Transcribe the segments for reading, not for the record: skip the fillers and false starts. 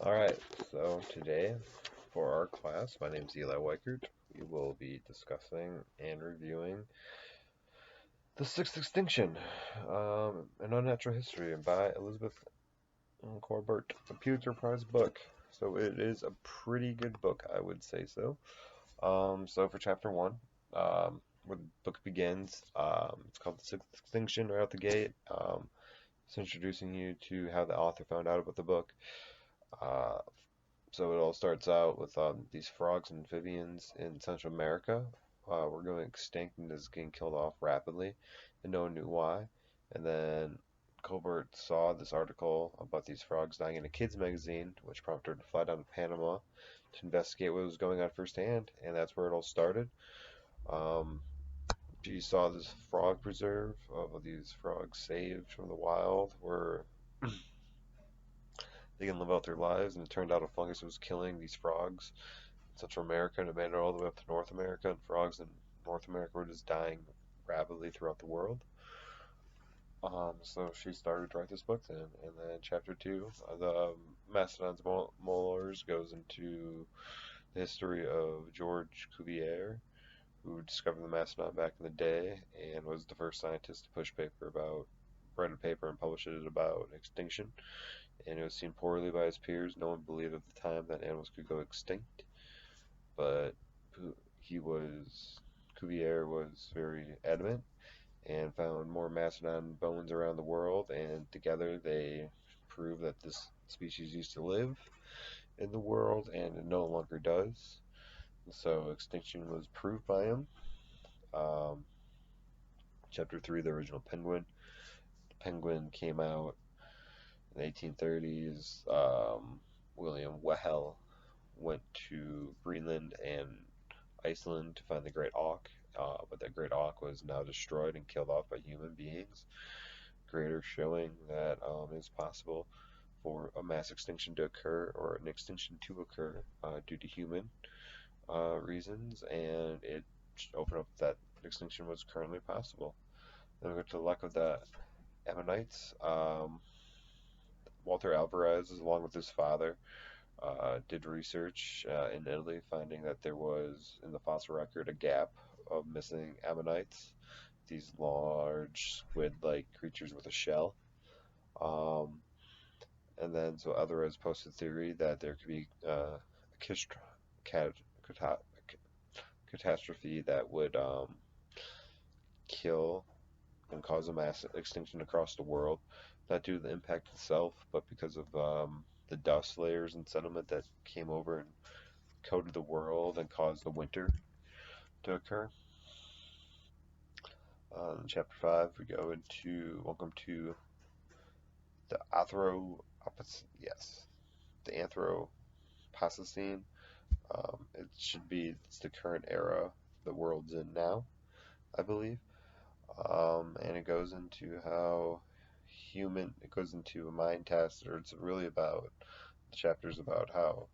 Alright, so today for our class, my name is Eli Weichert. We will be discussing and reviewing The Sixth Extinction, an Unnatural History by Elizabeth Corbett, a Pulitzer Prize book. So it is a pretty good book, I would say so. So for chapter one, where the book begins, it's called The Sixth Extinction right out the gate. It's introducing you to how the author found out about the book. Uh, So it all starts out with these frogs and amphibians in Central America were going extinct and just getting killed off rapidly, and no one knew why. And then Colbert saw this article about these frogs dying in a kids magazine, which prompted her to fly down to Panama to investigate what was going on firsthand, and that's where it all started. Um, she saw this frog preserve of these frogs saved from the wild, where they can live out their lives, and it turned out a fungus was killing these frogs Central America, and it made it all the way up to North America, and frogs in North America were just dying rapidly throughout the world. So she started to write this book then, and then chapter two, the Mastodon's molars, goes into the history of George Cuvier, who discovered the mastodon back in the day and was the first scientist to write a paper and publish it about extinction. And it was seen poorly by his peers. No one believed at the time that animals could go extinct, but he was Cuvier was very adamant and found more mastodon bones around the world, and together they proved that this species used to live in the world and it no longer does. So extinction was proved by him. Um, Chapter 3, the original penguin. The penguin came out in the 1830s. William Whewell went to Greenland and Iceland to find the great auk, but that great auk was now destroyed and killed off by human beings. Greater showing that it's possible for a mass extinction to occur or an extinction to occur due to human reasons, and it opened up that extinction was currently possible. Then we go to the luck of the Ammonites. Walter Alvarez, along with his father, did research in Italy, finding that there was in the fossil record a gap of missing ammonites, these large squid-like creatures with a shell. Um, and then so others posted theory that there could be a cat- cata- catastrophe that would kill and cause a mass extinction across the world, not due to the impact itself, but because of the dust layers and sediment that came over and coated the world and caused the winter to occur. In chapter 5, we go into welcome to the yes, the Anthropocene. It's the current era the world's in now, I believe. And it goes into it goes into a mind test, or it's really about, the chapter's about how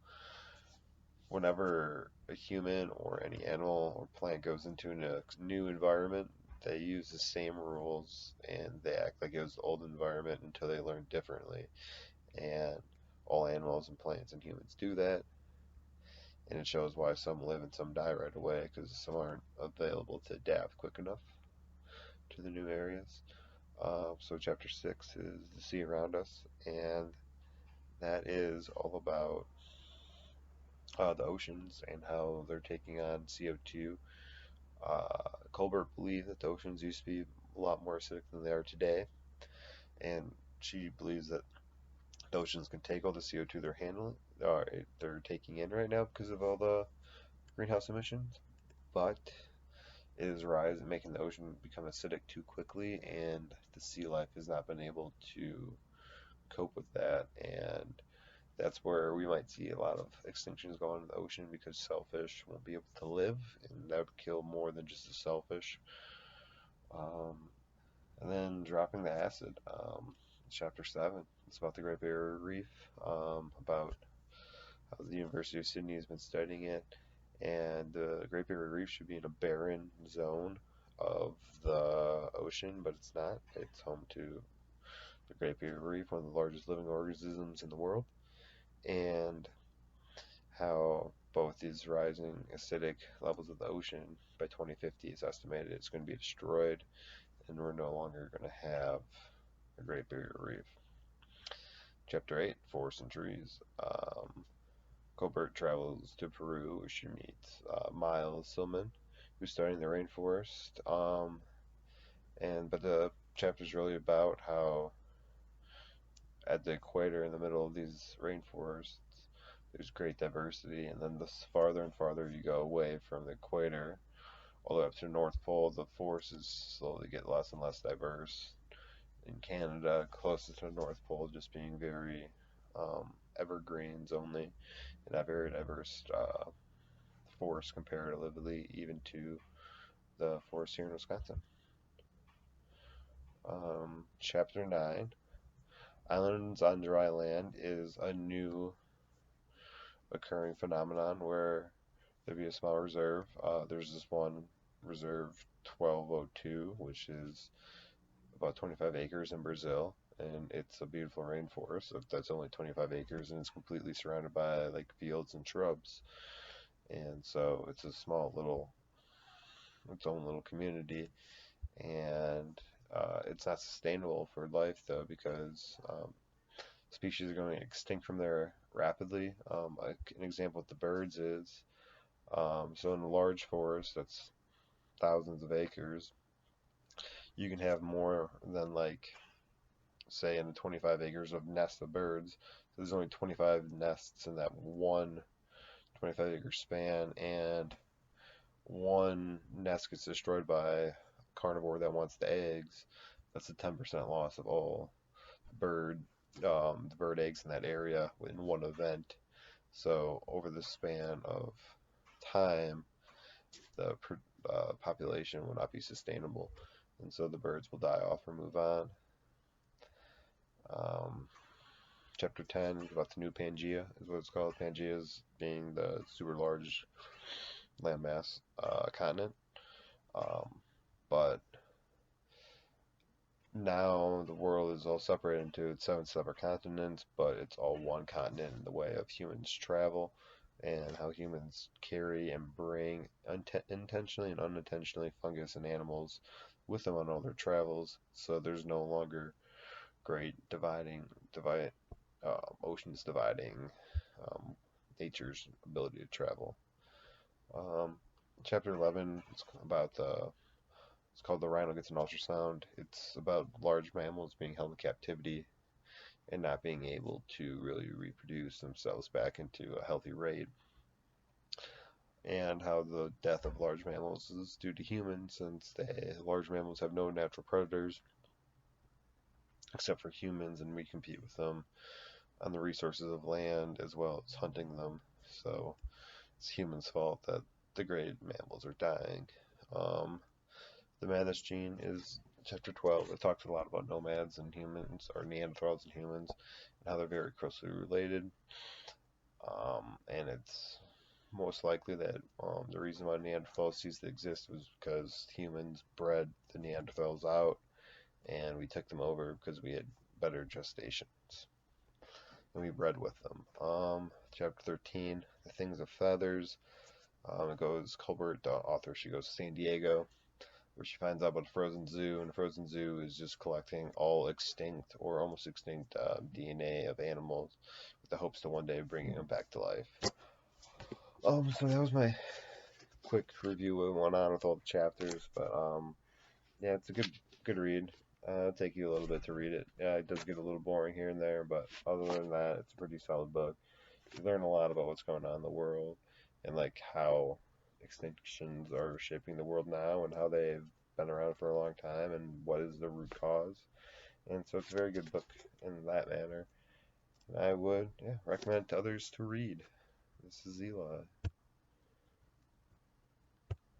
whenever a human or any animal or plant goes into a new environment, they use the same rules and they act like it was the old environment until they learn differently. And all animals and plants and humans do that. And it shows why some live and some die right away, because some aren't available to adapt quick enough to the new areas. So chapter 6 is the sea around us, and that is all about the oceans and how they're taking on CO2. Colbert believed that the oceans used to be a lot more acidic than they are today, and she believes that the oceans can take all the CO2 they're taking in right now because of all the greenhouse emissions, but it is rising, making the ocean become acidic too quickly, and the sea life has not been able to cope with that, and that's where we might see a lot of extinctions going in the ocean because shellfish won't be able to live, and that would kill more than just the shellfish. Um, and then dropping the acid, chapter 7. It's about the Great Barrier Reef, about how the University of Sydney has been studying it, and the Great Barrier Reef should be in a barren zone of the ocean, but it's not. It's home to the Great Barrier Reef, one of the largest living organisms in the world. and how both these rising acidic levels of the ocean by 2050 is estimated it's going to be destroyed, and we're no longer going to have a Great Barrier Reef. Chapter 8, Forests and Trees. Colbert travels to Peru, where she meets Miles Silman, who's studying the rainforest. But the chapter's really about how at the equator, in the middle of these rainforests, there's great diversity, and then the farther and farther you go away from the equator, all the way up to the North Pole, the forests slowly get less and less diverse. In Canada, closest to the North Pole, just being very evergreens only, and not very diverse forests comparatively, even to the forest here in Wisconsin. Chapter 9, Islands on Dry Land, is a new occurring phenomenon where there'd be a small reserve. There's this one reserve, 1202, which is about 25 acres in Brazil, and it's a beautiful rainforest. That's only 25 acres, and it's completely surrounded by like fields and shrubs. And so it's a small little, its own little community, and it's not sustainable for life though because species are going extinct from there rapidly. An example with the birds is so in a large forest that's thousands of acres, you can have more than like say in the 25 acres of nests of birds. So there's only 25 nests in that one 25-acre span, and one nest gets destroyed by a carnivore that wants the eggs. That's a 10% loss of all bird the bird eggs in that area in one event. So over the span of time, the population will not be sustainable, and so the birds will die off or move on. Um, Chapter 10 is about the new Pangea, is what it's called. Pangea is being the super large landmass continent. But now the world is all separated into its 7 separate continents, but it's all one continent in the way of humans travel and how humans carry and bring intentionally and unintentionally fungus and animals with them on all their travels. So there's no longer great oceans dividing nature's ability to travel. Um, Chapter 11 is about it's called The Rhino Gets an Ultrasound. It's about large mammals being held in captivity and not being able to really reproduce themselves back into a healthy rate, and how the death of large mammals is due to humans, since large mammals have no natural predators except for humans, and we compete with them on the resources of land as well as hunting them. So it's humans' fault that the great mammals are dying. The Madness Gene is chapter 12. It talks a lot about nomads and humans, or Neanderthals and humans, and how they're very closely related. And it's most likely that the reason why Neanderthals ceased to exist was because humans bred the Neanderthals out, and we took them over because we had better gestations, and we bred with them. Chapter 13, The Things of Feathers. It goes, Colbert, the author, she goes to San Diego, where she finds out about a frozen zoo, and the frozen zoo is just collecting all extinct or almost extinct DNA of animals with the hopes to one day bringing them back to life. So that was my quick review of what went on with all the chapters, but yeah, it's a good read. It'll take you a little bit to read it. Yeah, it does get a little boring here and there, but other than that, it's a pretty solid book. You learn a lot about what's going on in the world and like how extinctions are shaping the world now and how they've been around for a long time and what is the root cause. And so it's a very good book in that manner. And I would recommend to others to read. This is Eli.